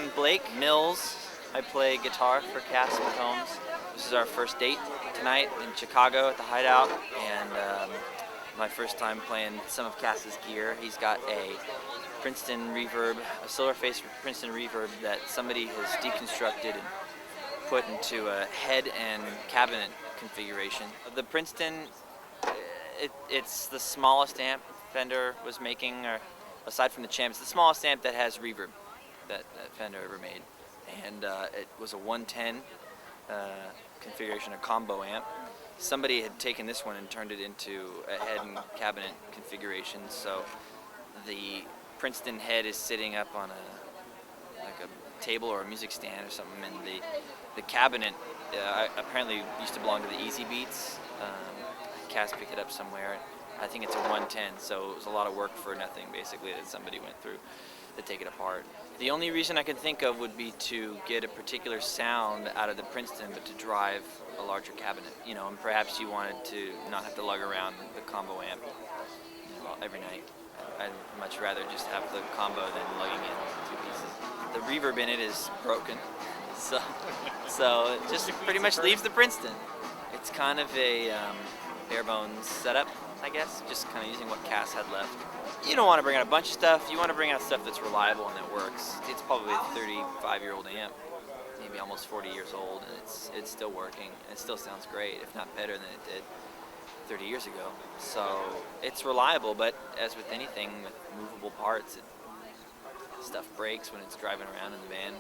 I'm Blake Mills. I play guitar for Cass McCombs. This is our first date tonight in Chicago at the Hideout, and my first time playing some of Cass's gear. He's got a Princeton Reverb, a solar face Princeton Reverb that somebody has deconstructed and put into a head and cabinet configuration. The Princeton, it's the smallest amp Fender was making, or aside from the Champ, it's the smallest amp that has reverb that Fender ever made. And it was a 110 configuration, a combo amp. Somebody had taken this one and turned it into a head and cabinet configuration, so the Princeton head is sitting up on a table or a music stand or something, and the cabinet apparently used to belong to the Easy Beats. Cass picked it up somewhere. I think it's a 110, so it was a lot of work for nothing, basically, that somebody went through to take it apart. The only reason I could think of would be to get a particular sound out of the Princeton, but to drive a larger cabinet, you know, and perhaps you wanted to not have to lug around the combo amp, you know, every night. I'd much rather just have the combo than lugging in two pieces. The reverb in it is broken, so it just pretty much leaves the Princeton. It's kind of a bare bones setup, I guess, just kind of using what Cass had left. You don't want to bring out a bunch of stuff. You want to bring out stuff that's reliable and that works. It's probably a 35-year-old amp, maybe almost 40 years old, and it's still working. It still sounds great, if not better than it did 30 years ago. So it's reliable, but as with anything with movable parts, stuff breaks when it's driving around in the van.